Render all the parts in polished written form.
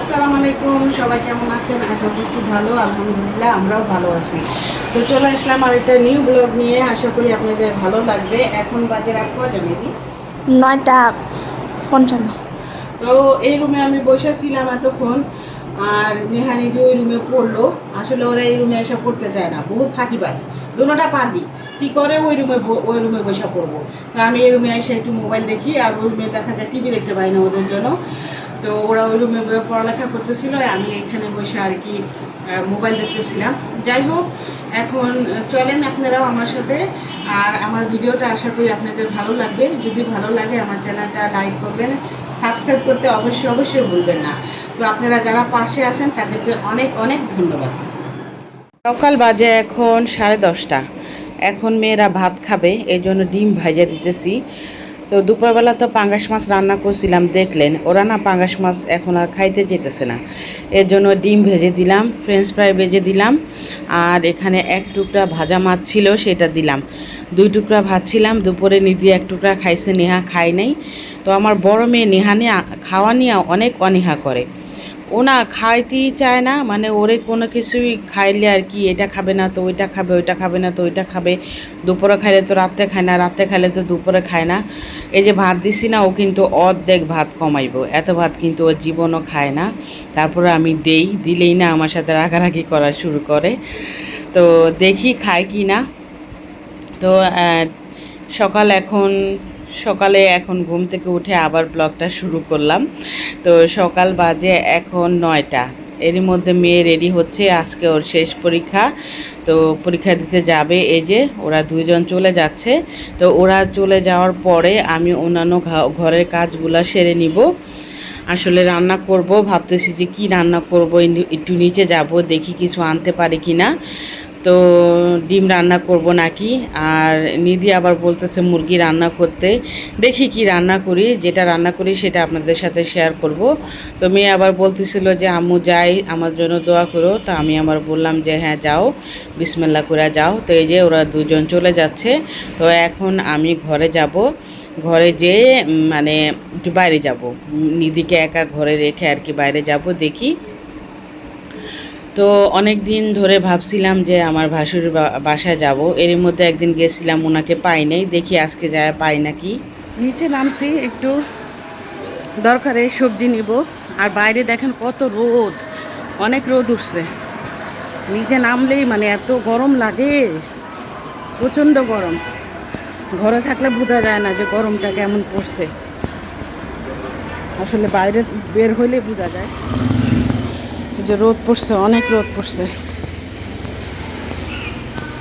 আসসালামু আলাইকুম, সবাই কেমন আছেন? আশা করছি ভালো, আলহামদুলিল্লাহ আমরাও ভালো আছি। তো চলে আসলাম আর একটা নিউ ব্লগ নিয়ে, আশা করি আপনাদের ভালো লাগবে। এখন বাজে রাত কয়টা নাকি? 9:55। তো এই রুমে আমি বসেছিলাম এতক্ষণ, আর নেহানিদি ওই রুমে পড়লো। আসলে ওরা এই রুমে এসে পড়তে চায় না, বহুত ফাঁকিবাজ, দুটোটা পাজি। কি করে ওই রুমে বসে পড়বো। তো আমি এই রুমে এসে একটু মোবাইল দেখি, আর ওই রুমে দেখা যায় টিভি দেখতে পাই না ওদের জন্য। তো ওরা ওই রুমে পড়ালেখা করতেছিল, আমি এখানে বসে আর কি মোবাইল দেখতেছিলাম। যাই হোক, এখন চলেন আপনারাও আমার সাথে, আর আমার ভিডিওটা আশা করি আপনাদের ভালো লাগবে। যদি ভালো লাগে আমার চ্যানেলটা লাইক করবেন, সাবস্ক্রাইব করতে অবশ্যই ভুলবেন না। তো আপনারা যারা পাশে আছেন তাদেরকে অনেক অনেক ধন্যবাদ। সকাল বাজে এখন 10:30। এখন মেয়েরা ভাত খাবে, এই জন্য ডিম ভাজা দিতেছি। তো দুপুরবেলা তো পাঙ্গাস মাছ রান্না করছিলাম, দেখলেন। ওরা না পাঙ্গাস মাছ এখন আর খাইতে যেতেছে না, এর জন্য ডিম ভেজে দিলাম, ফ্রেঞ্চ ফ্রাই ভেজে দিলাম, আর এখানে এক টুকরা ভাজা মাছ ছিল সেটা দিলাম। 2 টুকরা ভাজছিলাম, দুপুরে নিদি 1 টুকরা খাইছে, নেহা খায় নাই। তো আমার বড় মেয়ে নেহা নিয়ে খাওয়া নিয়ে অনেক অনীহা করে। ও না খাইতেই চায় না, মানে ওরে কোনো কিছুই খাইলে আর কি, এটা খাবে না তো ওইটা খাবে, ওইটা খাবে না তো ওইটা খাবে। দুপুরে খাইলে তো রাত্রে খায় না, রাত্রে খাইলে তো দুপুরে খায় না। এই যে ভাত দিছি না, ও কিন্তু অর্ধেক ভাত কমাইব, এত ভাত কিন্তু ও জীবনও খায় না। তারপরে আমি দিলেই না আমার সাথে রাগারাগি করা শুরু করে। তো দেখি খায় কি না। তো সকালে এখন ঘুম থেকে উঠে আবার ব্লগটা শুরু করলাম। তো সকাল বাজে এখন 9টা। এরই মধ্যে মেয়ে রেডি হচ্ছে, আজকে ওর শেষ পরীক্ষা। তো পরীক্ষা দিতে যাবে, এই যে ওরা 2জন চলে যাচ্ছে। তো ওরা চলে যাওয়ার পরে আমি অন্যান্য ঘরের কাজগুলো সেরে নিব। আসলে রান্না করব, ভাবতেছি যে কি রান্না করব, একটু নিচে যাব, দেখি কিছু আনতে পারি কি না। তো ডিম রান্না করব নাকি, আর নিধি আবার বলতেছে মুরগি রান্না করতে। দেখি কি রান্না করি, যেটা রান্না করি সেটা আপনাদের সাথে শেয়ার করব। তো মেয়ে আবার বলতেছিল যে আম্মু যাই, আমার জন্য দোয়া করো। তো আমি আবার বললাম যে হ্যাঁ যাও, বিসমিল্লাহ করে যাও। তো এই যে ওরা 2জন চলে যাচ্ছে। তো এখন আমি ঘরে যাব, ঘরে যেয়ে মানে একটু বাইরে যাব, নিধিকে একা ঘরে রেখে আর কি বাইরে যাব দেখি। তো অনেক দিন ধরে ভাবছিলাম যে আমার ভাসুর বাসায় যাব। এর মধ্যে একদিন গেছিলাম, ওনাকে পাই নাই, দেখি আজকে যায় পাই নাকি। নিচে নামছি, একটু দরকারে সবজি নিব। আর বাইরে দেখেন কত রোদ, অনেক রোদ উঠছে। নিচে নামলেই মানে এত গরম লাগে, প্রচণ্ড গরম। ঘরে থাকলে বোঝা যায় না যে গরমটা কেমন পড়ছে, আসলে বাইরে বের হইলে বোঝা যায় যে রোদ পড়ছে, অনেক রোদ পড়ছে।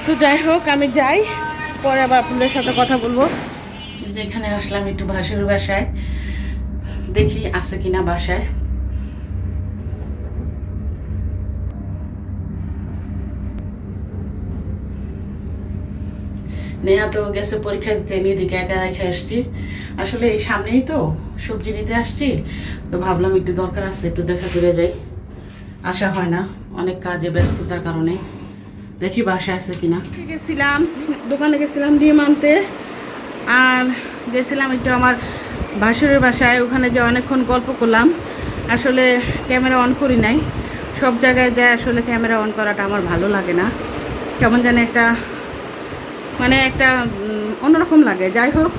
তো যাই হোক, আমি যাই, পরে আবার আপনাদের সাথে কথা বলবো। যেখানে আসলাম একটু ভাসুর বাসায়, দেখি আছে কিনা বাসায়। নেহা তো গেছে পরীক্ষা দিতে, নিদিকে একা রেখে আসছি। আসলে এই সামনেই তো সবজি নিতে আসছি, তো ভাবলাম একটু দরকার আছে, একটু দেখা করে যাই। আসা হয় না, অনেক কাজে ব্যস্ততার কারণে। দেখি বাসায় আছে কিনা। গেছিলাম দোকানে, গেছিলাম ডিম আনতে, আর গেছিলাম একটু আমার ভাসুরের বাসায়। ওখানে যে অনেকক্ষণ গল্প করলাম, আসলে ক্যামেরা অন করি নাই। সব জায়গায় যায় আসলে ক্যামেরা অন করাটা আমার ভালো লাগে না, কেমন জানি একটা মানে একটা অন্যরকম লাগে। যাই হোক,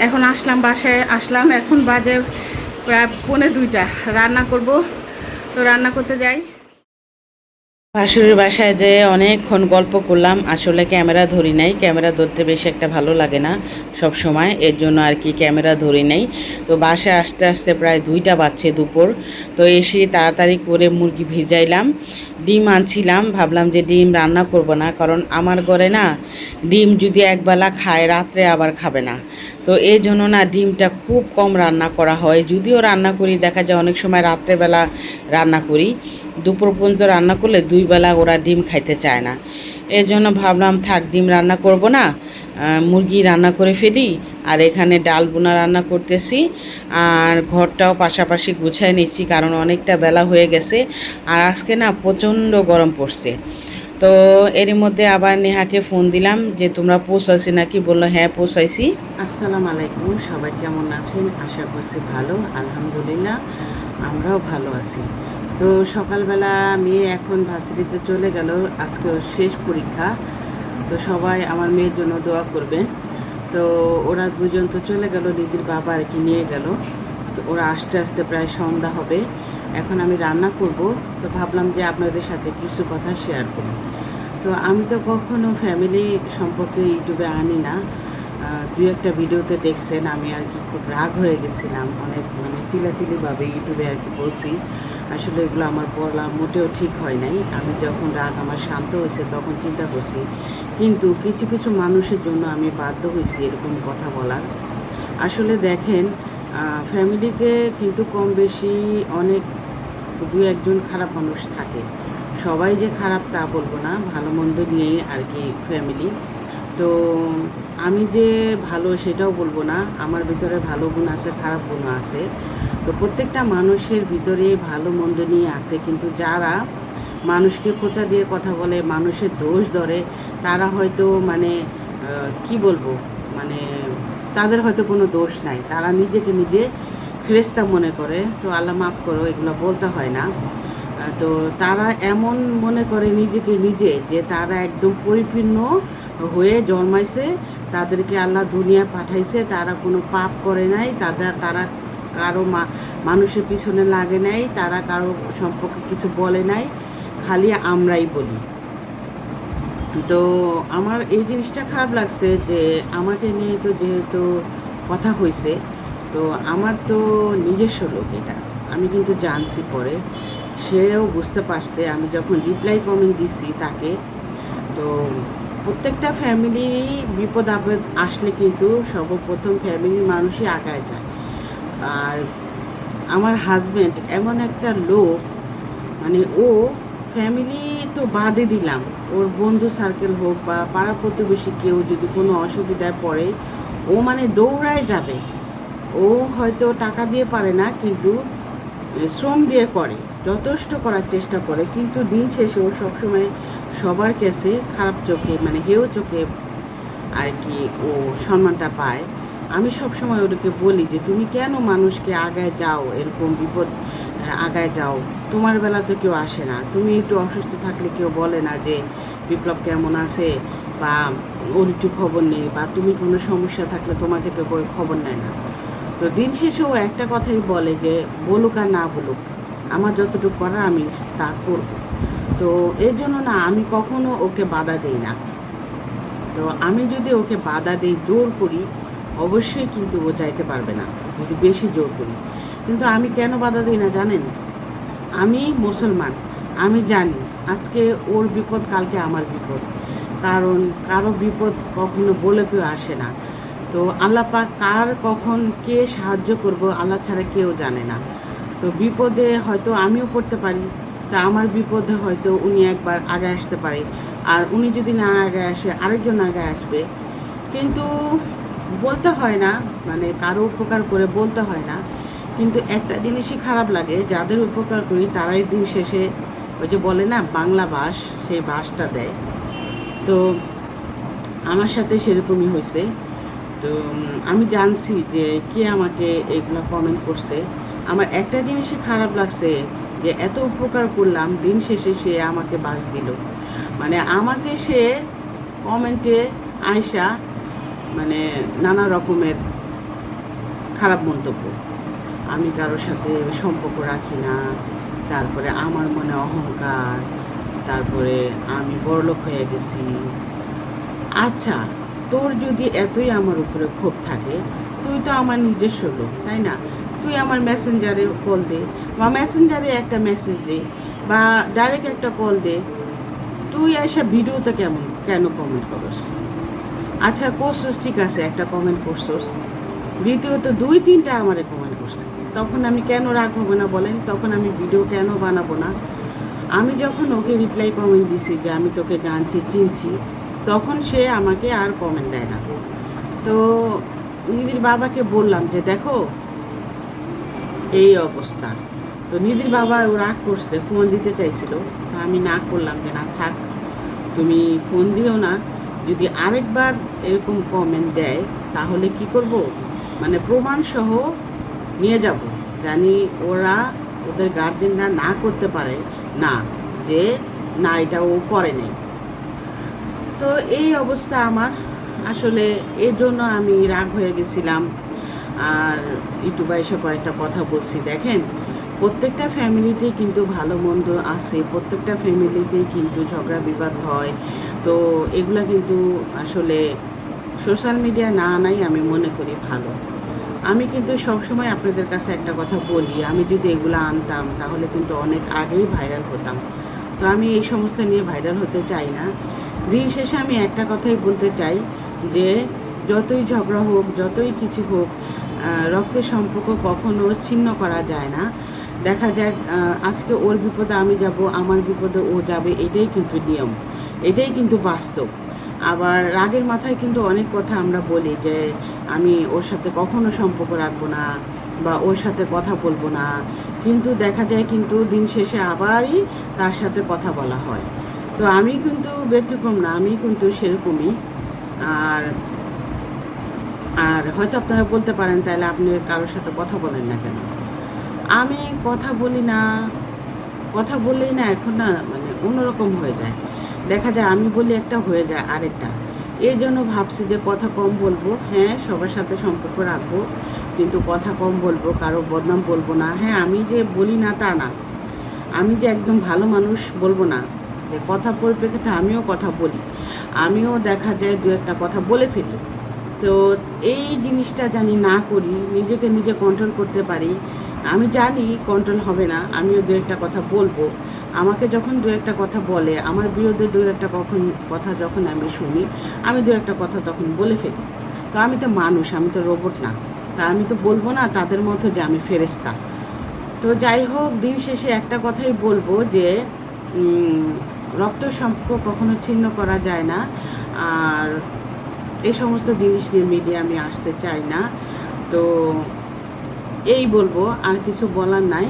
এখন আসলাম, বাসায় আসলাম, এখন বাজে প্রায় 1:45। রান্না করব, তো রান্না করতে যাই। ভাসুরের বাসায় যে অনেকক্ষণ গল্প করলাম, আসলে ক্যামেরা ধরি নাই, ক্যামেরা ধরতে বেশি একটা ভালো লাগে না সব সময়, এর জন্য আর কি ক্যামেরা ধরি নাই। তো বাসায় আসতে আসতে প্রায় 2টা বাজছে দুপুর। তো এসে তাড়াতাড়ি করে মুরগি ভিজাইলাম, ডিম আনছিলাম, ভাবলাম যে ডিম রান্না করব না, কারণ আমার ঘরে না ডিম যদি একবেলা খায় রাত্রে আবার খাবে না। তো এই জন্য না ডিমটা খুব কম রান্না করা হয়, যদিও রান্না করি দেখা যায় অনেক সময় রাত্রেবেলা রান্না করি। দুপুর পর্যন্ত রান্না করলে 2 বেলা ওরা ডিম খাইতে চায় না। এই জন্য ভাবলাম থাক, ডিম রান্না করব না, মুরগি রান্না করে ফেলি। আর এখানে ডাল বোনা রান্না করতেছি, আর ঘরটাও পাশাপাশি গুছাই নিচ্ছি, কারণ অনেকটা বেলা হয়ে গেছে। আর আজকে না প্রচণ্ড গরম পড়ছে। তো এরই মধ্যে আবার নেহাকে ফোন দিলাম যে তোমরা পৌঁছাইছি নাকি, বললো হ্যাঁ পৌঁছাইছি। আসসালামু আলাইকুম, সবাই কেমন আছেন? আশা করছি ভালো, আলহামদুলিল্লাহ আমরাও ভালো আছি। তো সকালবেলা মেয়ে এখন ভার্সিটিতে চলে গেল, আজকে ওর শেষ পরীক্ষা। তো সবাই আমার মেয়ের জন্য দোয়া করবেন। তো ওরা দুজন তো চলে গেল, নিধির বাবা আর কি নিয়ে গেল। তো ওরা আস্তে আস্তে প্রায় সন্ধ্যা হবে। এখন আমি রান্না করব, তো ভাবলাম যে আপনাদের সাথে কিছু কথা শেয়ার করি। তো আমি তো কখনো ফ্যামিলি সম্পর্কে ইউটিউবে আনি না। দুই একটা ভিডিওতে দেখছেন আমি আর কি খুব রাগ হয়ে গেছিলাম, অনেক মানে চিলাচিলিভাবে ইউটিউবে আর কি বলছি। আসলে এগুলো আমার বলা মোটেও ঠিক হয় নাই। আমি যখন রাগ আমার শান্ত হয়েছে তখন চিন্তা করছি, কিন্তু কিছু কিছু মানুষের জন্য আমি বাধ্য হয়েছি এরকম কথা বলার। আসলে দেখেন, ফ্যামিলিতে কিন্তু কম বেশি অনেক দু একজন খারাপ মানুষ থাকে। সবাই যে খারাপ তা বলবো না, ভালো মন্দ নিয়েই আর কি ফ্যামিলি। তো আমি যে ভালো সেটাও বলবো না, আমার ভিতরে ভালো গুণ আছে, খারাপ গুণ আছে। তো প্রত্যেকটা মানুষের ভিতরে ভালো মন্দ নিয়ে আছে, কিন্তু যারা মানুষকে খোঁচা দিয়ে কথা বলে, মানুষের দোষ ধরে, তারা হয়তো মানে কি বলবো, মানে তাদের হয়তো কোনো দোষ নাই, তারা নিজেকে নিজে ফেরেশতা মনে করে। তো আল্লাহ মাফ করো, এগুলো বলতে হয় না। তো তারা এমন মনে করে নিজেকে নিজে যে তারা একদম পরিপূর্ণ হয়ে জন্মাইছে, তাদেরকে আল্লাহ দুনিয়া পাঠাইছে, তারা কোনো পাপ করে নাই, তারা কারো মানুষের পিছনে লাগে নাই, তারা কারো সম্পর্কে কিছু বলে নাই, খালি আমরাই বলি। তো আমার এই জিনিসটা খারাপ লাগছে যে আমাকে নিয়ে তো যেহেতু কথা হয়েছে, তো আমার তো নিজস্ব লোক এটা, আমি কিন্তু জানছি পরে, সেও বুঝতে পারছে আমি যখন রিপ্লাই কমেন্ট দিছি তাকে। তো প্রত্যেকটা ফ্যামিলি বিপদ আপদ আসলে কিন্তু সর্বপ্রথম ফ্যামিলির মানুষই আগায় যায়। আর আমার হাজব্যান্ড এমন একটা লোক, মানে ও ফ্যামিলি তো বাদে দিলাম, ওর বন্ধু সার্কেল হোক বা পাড়া প্রতিবেশী কেউ যদি কোনো অসুবিধায় পড়ে, ও মানে দৌড়ায় যাবে। ও হয়তো টাকা দিয়ে পারে না, কিন্তু শ্রম দিয়ে করে, যথেষ্ট করার চেষ্টা করে, কিন্তু দিন শেষে ও সবসময় সবার কাছে খারাপ চোখে, মানে হেও চোখে আর কি ও সম্মানটা পায়। আমি সবসময় ওদেরকে বলি যে তুমি কেন মানুষকে আগায় যাও, এরকম বিপদ আগায় যাও, তোমার বেলা তো কেউ আসে না, তুমি একটু অসুস্থ থাকলে কেউ বলে না যে বিপ্লব কেমন আছে, বা ওর একটু খবর নেই, বা তুমি কোনো সমস্যা থাকলে তোমাকে তো কেউ খবর নেয় না। তো দিন শেষে ও একটা কথাই বলে যে বলুক আর না বলুক, আমার যতটুকু করার আমি তা করব। তো এই জন্য না আমি কখনো ওকে বাধা দিই না। তো আমি যদি ওকে বাধা দিই, জোর করি, অবশ্যই কিন্তু ও যাইতে পারবে না, যদি বেশি জোর করি। কিন্তু আমি কেন বাধা দিই না জানেন? আমি মুসলমান, আমি জানি আজকে ওর বিপদ, কালকে আমার বিপদ। কারণ কারো বিপদ কখনো বলে কেউ আসে না। তো আল্লাহ পাক কার কখন কে সাহায্য করব আল্লাহ ছাড়া কেউ জানে না। তো বিপদে হয়তো আমিও পড়তে পারি, তা আমার বিপদে হয়তো উনি একবার আগে আসতে পারে, আর উনি যদি না আগে আসে আরেকজন আগে আসবে। কিন্তু বলতে হয় না, মানে কারো উপকার করে বলতে হয় না। কিন্তু একটা জিনিসই খারাপ লাগে, যাদের উপকার করি তারাই দিন শেষে ওই যে বলে না বাংলা বাস, সেই বাসটা দেয়। তো আমার সাথে সেরকমই হয়েছে। তো আমি জানছি যে কে আমাকে এগুলো কমেন্ট করছে। আমার একটা জিনিসই খারাপ লাগছে, যে এত উপকার করলাম, দিন শেষে সে আমাকে বাস দিল। মানে আমাকে সে কমেন্টে আয়সা মানে নানা রকমের খারাপ মন্তব্য, আমি কারোর সাথে সম্পর্ক রাখি না, তারপরে আমার মনে অহংকার, তারপরে আমি বড়লোক হয়ে গেছি। আচ্ছা, তোর যদি এতই আমার উপরে ক্ষোভ থাকে, তুই তো আমার নিজস্ব লোক, তাই না? তুই আমার মেসেঞ্জারে কল দে, বা মেসেঞ্জারে একটা মেসেজ দে, বা ডাইরেক্ট একটা কল দে। তুই এসে ভিডিওতে কেন কমেন্ট করস? আচ্ছা করছস, ঠিক আছে, একটা কমেন্ট করছস, দ্বিতীয়ত 2-3টা আমারে কমেন্ট করছে, তখন আমি কেন রাগ হবো না বলেন? তখন আমি ভিডিও কেন বানাবো না? আমি যখন ওকে রিপ্লাই কমেন্ট দিছি যে আমি তোকে জানছি চিনছি, তখন সে আমাকে আর কমেন্ট দেয় না। তো নিধির বাবাকে বললাম যে দেখো এই অবস্থা। তো নিধির বাবা ও রাগ করছে, ফোন দিতে চাইছিল, তো আমি না করলাম যে না থাক, তুমি ফোন দিও না। যদি আরেকবার এরকম কমেন্ট দেয় তাহলে কি করব, মানে প্রমাণ সহ নিয়ে যাব, জানি ওরা ওদের গার্জেনরা না করতে পারে না, যে না এটা ও করে নাই। তো এই অবস্থা আমার, আসলে এর জন্য আমি রাগ হয়ে গেছিলাম। আর ইউটিউবে এসে কয়েকটা কথা বলছি। দেখেন, প্রত্যেকটা ফ্যামিলিতেই কিন্তু ভালো মন্দ আছে, প্রত্যেকটা ফ্যামিলিতেই কিন্তু ঝগড়া বিবাদ হয়। তো এগুলা কিন্তু আসলে সোশ্যাল মিডিয়া না আনাই আমি মনে করি ভালো। আমি কিন্তু সবসময় আপনাদের কাছে একটা কথা বলি, আমি যদি এগুলো আনতাম তাহলে কিন্তু অনেক আগেই ভাইরাল হতাম। তো আমি এই সমস্ত নিয়ে ভাইরাল হতে চাই না। দিন শেষে আমি একটা কথাই বলতে চাই যে যতই ঝগড়া হোক, যতই কিছু হোক, রক্তের সম্পর্ক কখনো ছিন্ন করা যায় না। দেখা যায় আজকে ওর বিপদে আমি যাব, আমার বিপদে ও যাবে, এটাই কিন্তু নিয়ম, এটাই কিন্তু বাস্তব। আবার রাগের মাথায় কিন্তু অনেক কথা আমরা বলি যে আমি ওর সাথে কখনো সম্পর্ক রাখবো না বা ওর সাথে কথা বলবো না, কিন্তু দেখা যায় কিন্তু দিন শেষে আবারই তার সাথে কথা বলা হয়। তো আমি কিন্তু ব্যতিক্রম না, আমি কিন্তু সেরকমই। আর আর হয়তো আপনারা বলতে পারেন তাহলে আপনি কারোর সাথে কথা বলেন না কেন? আমি কথা বলি না, কথা বললেই না এখন না মানে অন্যরকম হয়ে যায়। দেখা যায় আমি বলি একটা, হয়ে যায় আরেকটা। এই জন্য ভাবছি যে কথা কম বলবো। হ্যাঁ, সবার সাথে সম্পর্ক রাখবো, কিন্তু কথা কম বলবো, কারো বদনাম বলবো না। হ্যাঁ, আমি যে বলি না তা না, আমি যে একদম ভালো মানুষ বলবো না, যে কথা পরিপ্রেক্ষিতে আমিও কথা বলি, আমিও দেখা যায় দু একটা কথা বলে ফেলি। তো এই জিনিসটা জানি না করি, নিজেকে নিজে কন্ট্রোল করতে পারি। আমি জানি কন্ট্রোল হবে না, আমিও দু একটা কথা বলবো। আমাকে যখন দু একটা কথা বলে, আমার বিরুদ্ধে দু একটা কথা যখন আমি শুনি, আমি দু একটা কথা তখন বলে ফেলি। তো আমি তো মানুষ, আমি তো রোবট না। তা আমি তো বলবো না তাদের মতো যে আমি ফেরেশতা। তো যাই হোক, দিন শেষে একটা কথাই বলবো যে রক্ত সম্পর্ক কখনো ছিন্ন করা যায় না। আর এই সমস্ত জিনিস নিয়ে মিডিয়া আমি আসতে চাই না। তো এই বলবো, আর কিছু বলার নাই।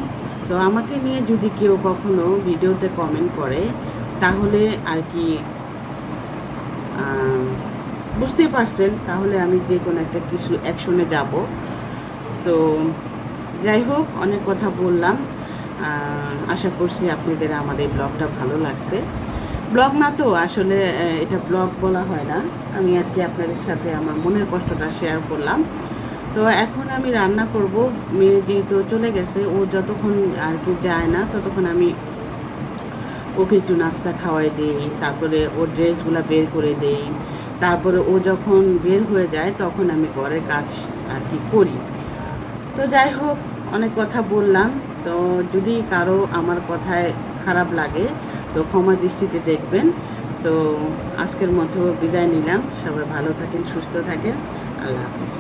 তো আমাকে নিয়ে যদি কেউ কখনো ভিডিওতে কমেন্ট করে তাহলে আর কি বুঝতেই পারছেন, তাহলে আমি যে কোনো একটা কিছু অ্যাকশনে যাব। তো যাই হোক, অনেক কথা বললাম। আশা করছি আপনাদের আমার এই ব্লগটা ভালো লাগছে। ব্লগ না তো আসলে, এটা ব্লগ বলা হয় না, আমি আর কি আপনাদের সাথে আমার মনের কষ্টটা শেয়ার করলাম। তো এখন আমি রান্না করব। মেয়ে যেহেতু চলে গেছে, ও যতক্ষণ আর কি যায় না ততক্ষণ আমি ওকে একটু নাস্তা খাওয়াই দিই, তারপরে ওর ড্রেসগুলো বের করে দিই। তারপরে ও যখন বের হয়ে যায় তখন আমি ঘরের কাজ আর কি করি। তো যাই হোক, অনেক কথা বললাম। তো যদি কারো আমার কথায় খারাপ লাগে তো ক্ষমা দৃষ্টিতে দেখবেন। তো আজকের মতো বিদায় নিলাম। সবাই ভালো থাকেন, সুস্থ থাকেন। আল্লাহ হাফিজ।